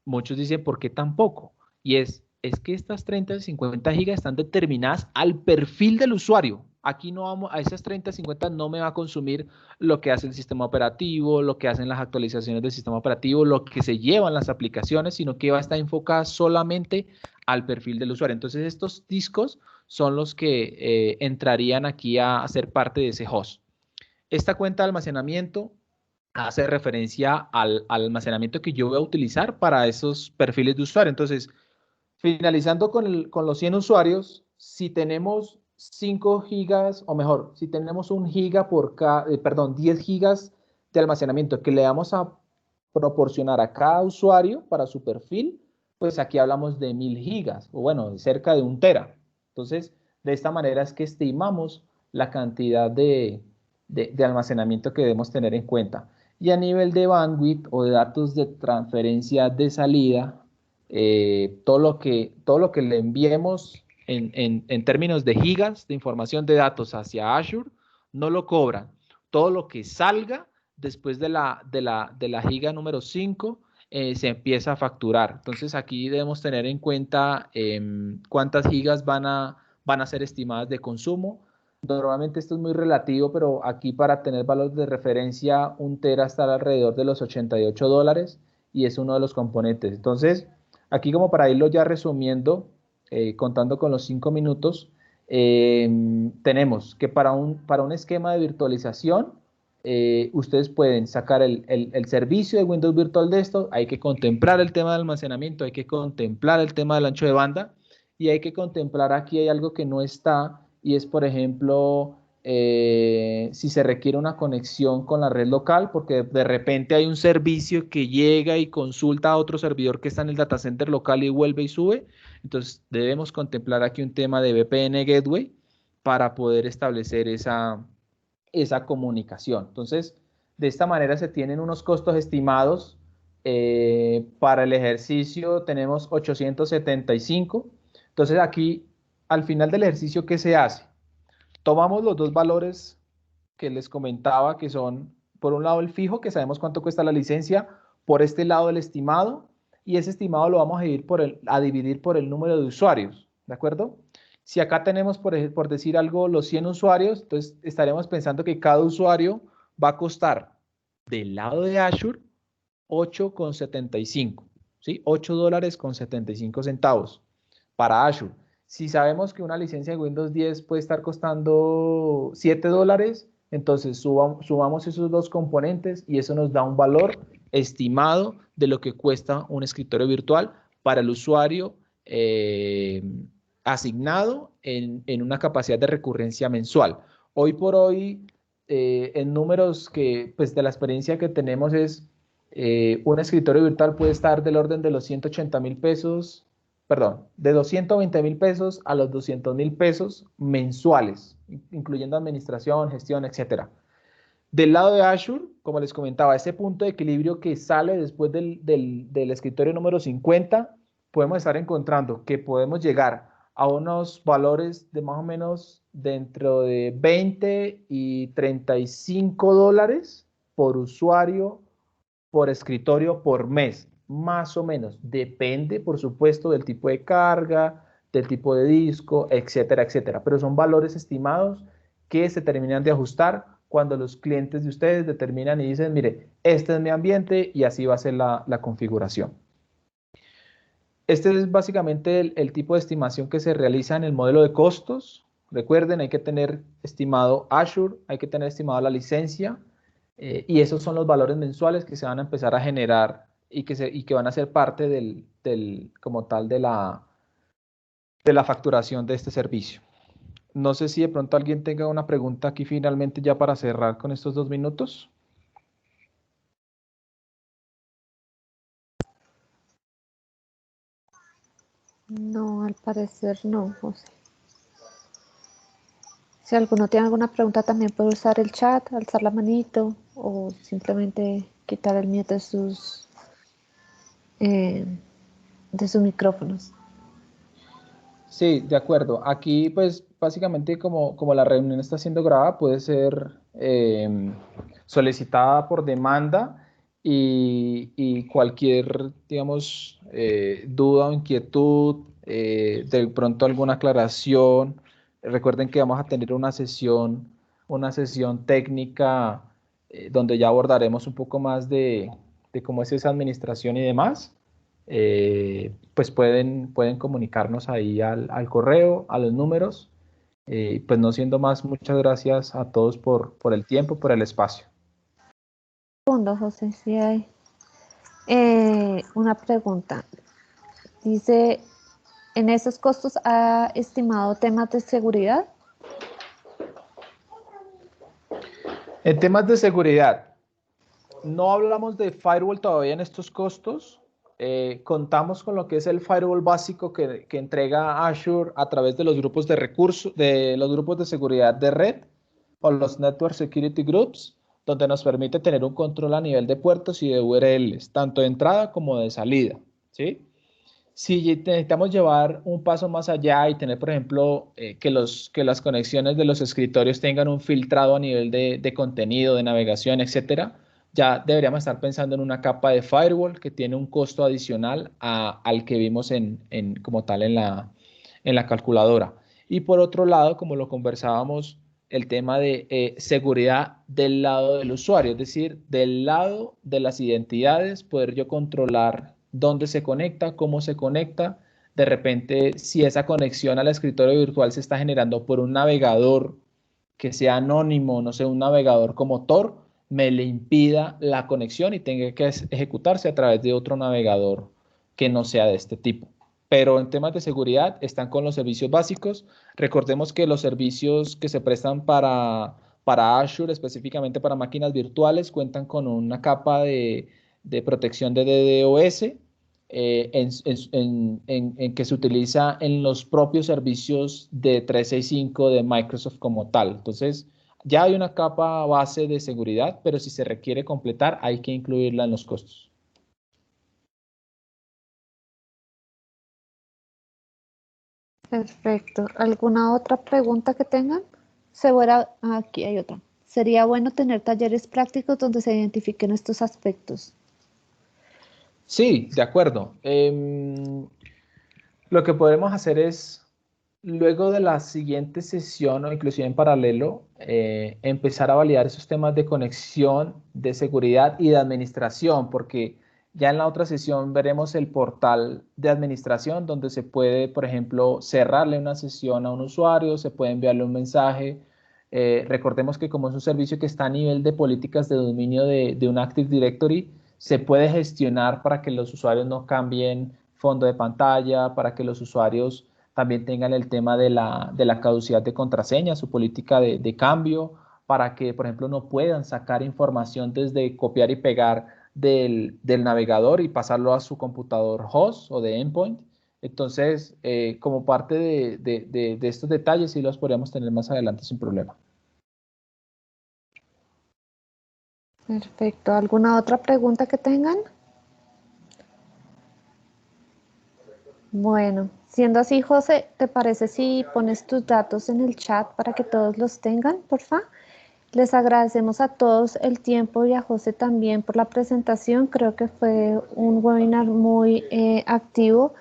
Muchos dicen, ¿por qué tan poco? Y es que estas 30, 50 gigas están determinadas al perfil del usuario, aquí no vamos, a esas 30-50 no me va a consumir lo que hace el sistema operativo, lo que hacen las actualizaciones del sistema operativo, lo que se llevan las aplicaciones, sino que va a estar enfocada solamente al perfil del usuario. Entonces, estos discos son los que entrarían aquí a ser parte de ese host. Esta cuenta de almacenamiento hace referencia al almacenamiento que yo voy a utilizar para esos perfiles de usuario. Entonces, finalizando con los 100 usuarios, si tenemos 5 gigas, o mejor, si tenemos 1 giga por cada, 10 gigas de almacenamiento que le vamos a proporcionar a cada usuario para su perfil, pues aquí hablamos de 1000 gigas, o bueno, cerca de 1 tera. Entonces, de esta manera es que estimamos la cantidad de almacenamiento que debemos tener en cuenta. Y a nivel de bandwidth o de datos de transferencia de salida, todo lo que le enviemos en términos de gigas de información de datos hacia Azure, no lo cobran. Todo lo que salga después de la giga número 5 se empieza a facturar. Entonces aquí debemos tener en cuenta cuántas gigas van a ser estimadas de consumo. Normalmente esto es muy relativo, pero aquí para tener valores de referencia, 1 tera está alrededor de los $88 y es uno de los componentes. Entonces, aquí como para irlo ya resumiendo, contando con los 5 minutos, tenemos que para un esquema de virtualización, ustedes pueden sacar el servicio de Windows Virtual Desktop, hay que contemplar el tema de almacenamiento, hay que contemplar el tema del ancho de banda y hay que contemplar aquí hay algo que no está y es, por ejemplo, si se requiere una conexión con la red local, porque de repente hay un servicio que llega y consulta a otro servidor que está en el data center local y vuelve y sube. Entonces, debemos contemplar aquí un tema de VPN Gateway para poder establecer esa comunicación. Entonces, de esta manera se tienen unos costos estimados. Para el ejercicio tenemos 875. Entonces, aquí, al final del ejercicio, ¿qué se hace? Tomamos los dos valores que les comentaba, que son, por un lado, el fijo, que sabemos cuánto cuesta la licencia, por este lado, el estimado, y ese estimado lo vamos a dividir por el número de usuarios, ¿de acuerdo? Si acá tenemos, por decir algo, los 100 usuarios, entonces estaremos pensando que cada usuario va a costar del lado de Azure 8,75, ¿sí? $8.75 para Azure. Si sabemos que una licencia de Windows 10 puede estar costando $7, entonces sumamos esos dos componentes y eso nos da un valor estimado de lo que cuesta un escritorio virtual para el usuario asignado en una capacidad de recurrencia mensual. Hoy por hoy, en números que, pues de la experiencia que tenemos es, un escritorio virtual puede estar del orden de los 180,000 pesos, perdón, de 220,000 pesos a los 200,000 pesos mensuales, incluyendo administración, gestión, etcétera. Del lado de Azure, como les comentaba, ese punto de equilibrio que sale después del escritorio número 50, podemos estar encontrando que podemos llegar a unos valores de más o menos dentro de 20 y $35 por usuario, por escritorio, por mes, más o menos. Depende, por supuesto, del tipo de carga, del tipo de disco, etcétera, etcétera. Pero son valores estimados que se terminan de ajustar cuando los clientes de ustedes determinan y dicen, mire, este es mi ambiente y así va a ser la configuración. Este es básicamente el tipo de estimación que se realiza en el modelo de costos. Recuerden, hay que tener estimado Azure, hay que tener estimado la licencia, y esos son los valores mensuales que se van a empezar a generar y que van a ser parte como tal de la facturación de este servicio. No sé si de pronto alguien tenga una pregunta aquí finalmente ya para cerrar con estos 2 minutos. No, al parecer no, José. Si alguno tiene alguna pregunta, también puede usar el chat, alzar la manito o simplemente quitar el mute de sus micrófonos. Sí, de acuerdo. Aquí, pues, básicamente como la reunión está siendo grabada, puede ser solicitada por demanda y cualquier, digamos, duda o inquietud, de pronto alguna aclaración, Recuerden que vamos a tener una sesión técnica donde ya abordaremos un poco más de cómo es esa administración y demás. Pues pueden comunicarnos ahí al correo, a los números. Pues no siendo más, muchas gracias a todos por el tiempo, por el espacio. Segundo, José, sí hay una pregunta. Dice, ¿en esos costos ha estimado temas de seguridad? En temas de seguridad, no hablamos de firewall todavía en estos costos. Contamos con lo que es el firewall básico que entrega Azure a través de los grupos de recursos, de los grupos de seguridad de red o los Network Security Groups, donde nos permite tener un control a nivel de puertos y de URLs, tanto de entrada como de salida, ¿sí? Si necesitamos llevar un paso más allá y tener, por ejemplo, que las conexiones de los escritorios tengan un filtrado a nivel de contenido, de navegación, etcétera, ya deberíamos estar pensando en una capa de firewall que tiene un costo adicional al que vimos como tal en la calculadora. Y por otro lado, como lo conversábamos, el tema de seguridad del lado del usuario, es decir, del lado de las identidades, poder yo controlar dónde se conecta, cómo se conecta. De repente, si esa conexión al escritorio virtual se está generando por un navegador que sea anónimo, no sé, un navegador como Tor, me le impida la conexión y tenga que ejecutarse a través de otro navegador que no sea de este tipo. Pero en temas de seguridad están con los servicios básicos. Recordemos que los servicios que se prestan para Azure, específicamente para máquinas virtuales, cuentan con una capa de protección de DDoS en que se utiliza en los propios servicios de 365 de Microsoft como tal. Entonces, ya hay una capa base de seguridad, pero si se requiere completar, hay que incluirla en los costos. Perfecto. ¿Alguna otra pregunta que tengan? Aquí hay otra. Sería bueno tener talleres prácticos donde se identifiquen estos aspectos. Sí, de acuerdo. Lo que podemos hacer es, luego de la siguiente sesión o inclusive en paralelo, empezar a validar esos temas de conexión, de seguridad y de administración, porque ya en la otra sesión veremos el portal de administración donde se puede, por ejemplo, cerrarle una sesión a un usuario, se puede enviarle un mensaje. Recordemos que como es un servicio que está a nivel de políticas de dominio de un Active Directory, se puede gestionar para que los usuarios no cambien fondo de pantalla, para que los usuarios también tengan el tema de la caducidad de contraseña, su política de cambio, para que, por ejemplo, no puedan sacar información desde copiar y pegar del navegador y pasarlo a su computador host o de endpoint. Entonces, como parte de estos detalles, sí los podríamos tener más adelante sin problema. Perfecto. ¿Alguna otra pregunta que tengan? Bueno, siendo así, José, ¿te parece si pones tus datos en el chat para que todos los tengan, porfa? Les agradecemos a todos el tiempo y a José también por la presentación. Creo que fue un webinar muy activo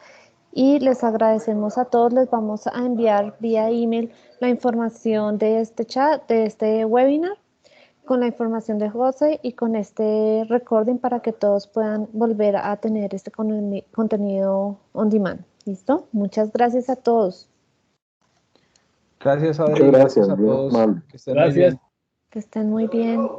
y les agradecemos a todos. Les vamos a enviar vía email la información de este chat, de este webinar, con la información de José y con este recording para que todos puedan volver a tener este contenido on demand. ¿Listo? Muchas gracias a todos. Gracias, Adri. Muchas gracias, Gracias a Dios, todos. amable. Que estén muy Gracias. bien. Que estén muy bien.